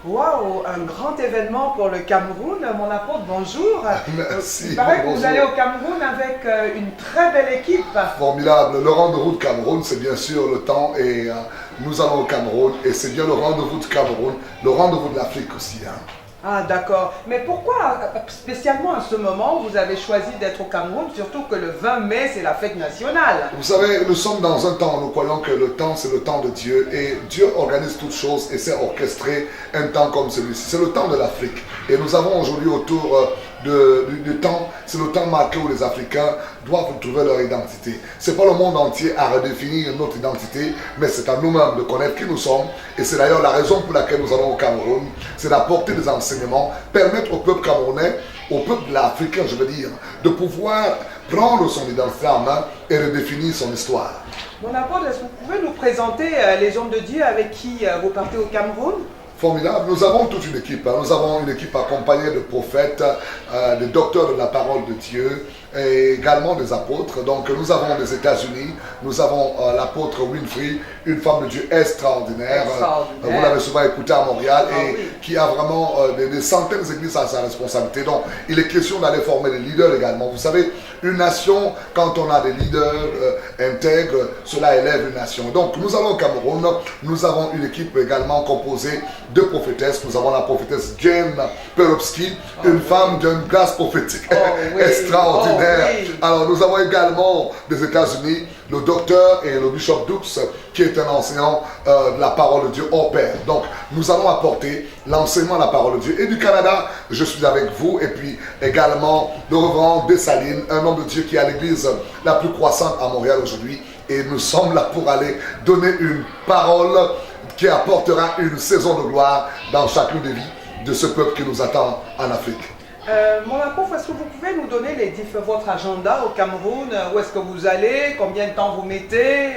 Waouh, un grand événement pour le Cameroun. Mon apôtre, bonjour. Merci. Il paraît que Bonjour. vous allez au Cameroun avec une très belle équipe. Formidable. Le rendez-vous de Cameroun, c'est bien sûr le temps et nous allons au Cameroun et c'est bien le rendez-vous du Cameroun, le rendez-vous de l'Afrique aussi. Ah, d'accord. Mais pourquoi spécialement à ce moment vous avez choisi d'être au Cameroun, surtout que le 20 mai c'est la fête nationale? Vous savez, nous sommes dans un temps, nous croyons que le temps c'est le temps de Dieu et Dieu organise toutes choses et sait orchestrer un temps comme celui-ci. C'est le temps de l'Afrique et nous avons aujourd'hui autour du temps, c'est le temps marqué où les Africains doivent trouver leur identité. Ce n'est pas le monde entier à redéfinir notre identité, mais c'est à nous-mêmes de connaître qui nous sommes. Et c'est d'ailleurs la raison pour laquelle nous allons au Cameroun, c'est d'apporter des enseignements, permettre au peuple camerounais, au peuple africain, je veux dire, de pouvoir prendre son identité en main et redéfinir son histoire. Mon apôtre, est-ce que vous pouvez nous présenter les hommes de Dieu avec qui vous partez au Cameroun? Formidable. Nous avons toute une équipe. Nous avons une équipe accompagnée de prophètes, de docteurs de la parole de Dieu et également des apôtres. Donc nous avons des États-Unis, nous avons l'apôtre Winfrey, une femme de Dieu extraordinaire. Vous l'avez souvent écouté à Montréal et oui, qui a vraiment des centaines d'églises à sa responsabilité. Donc il est question d'aller former des leaders également. Vous savez, une nation, quand on a des leaders intègres, cela élève une nation. Donc nous allons au Cameroun, nous avons une équipe également composée de prophétesses. Nous avons la prophétesse Jane Perovski, une femme d'une grâce prophétique extraordinaire. Oui. Alors nous avons également des États-Unis le docteur et le bishop Dux qui est un enseignant de la parole de Dieu au Père. Donc nous allons apporter l'enseignement de la parole de Dieu. Et du Canada, je suis avec vous et puis également le reverend Dessalines, un homme de Dieu qui est à l'église la plus croissante à Montréal aujourd'hui. Et nous sommes là pour aller donner une parole qui apportera une saison de gloire dans chacune des vies de ce peuple qui nous attend en Afrique. Mon apôtre, est-ce que vous pouvez nous donner votre agenda au Cameroun? Où est-ce que vous allez? Combien de temps vous mettez?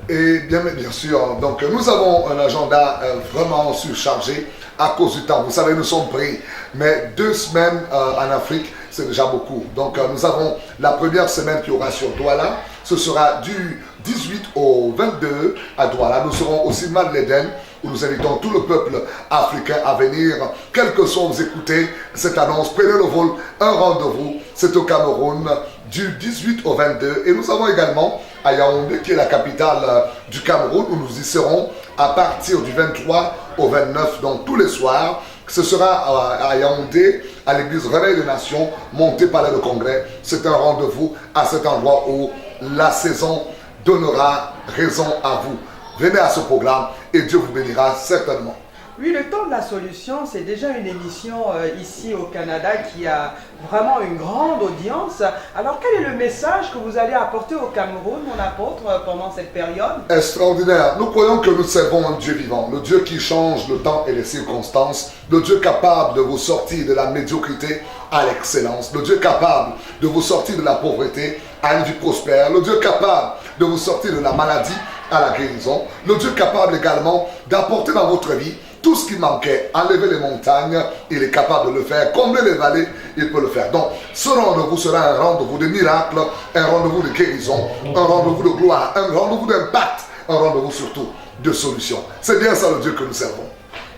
Et bien sûr, donc nous avons un agenda vraiment surchargé à cause du temps. Vous savez, nous sommes pris, mais 2 semaines en Afrique, c'est déjà beaucoup. Donc nous avons la première semaine qui aura sur Douala. Ce sera du 18 au 22 à Douala. Nous serons aussi Mal l'Éden, où nous invitons tout le peuple africain à venir. Quel que soit, vous écoutez cette annonce, prenez le vol, un rendez-vous, c'est au Cameroun, du 18 au 22. Et nous avons également à Yaoundé, qui est la capitale du Cameroun, où nous y serons à partir du 23 au 29, donc tous les soirs. Ce sera à Yaoundé, à l'église Réveil des Nations, montée par le Congrès. C'est un rendez-vous à cet endroit où la saison donnera raison à vous. Venez à ce programme et Dieu vous bénira certainement. Oui, le temps de la solution, c'est déjà une émission ici au Canada qui a vraiment une grande audience. Alors, quel est le message que vous allez apporter au Cameroun, mon apôtre, pendant cette période? Extraordinaire. Nous croyons que nous servons un Dieu vivant, le Dieu qui change le temps et les circonstances, le Dieu capable de vous sortir de la médiocrité à l'excellence, le Dieu capable de vous sortir de la pauvreté à une vie prospère, le Dieu capable de vous sortir de la maladie à la guérison, le Dieu capable également d'apporter dans votre vie tout ce qui manquait, enlever les montagnes, il est capable de le faire, combler les vallées, il peut le faire. Donc, ce rendez-vous sera un rendez-vous de miracle, un rendez-vous de guérison, un rendez-vous de gloire, un rendez-vous d'impact, un rendez-vous surtout de solution. C'est bien ça le Dieu que nous servons.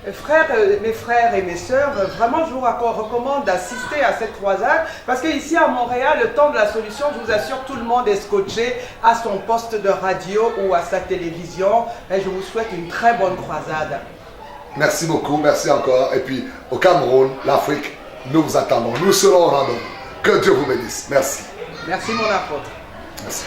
Mes frères et mes sœurs, vraiment je vous recommande d'assister à cette croisade parce qu'ici à Montréal, le temps de la solution, je vous assure, tout le monde est scotché à son poste de radio ou à sa télévision et je vous souhaite une très bonne croisade. Merci beaucoup, merci encore. Et puis au Cameroun, l'Afrique, nous vous attendons. Nous serons au rendez-vous. Que Dieu vous bénisse. Merci. Merci mon apôtre. Merci.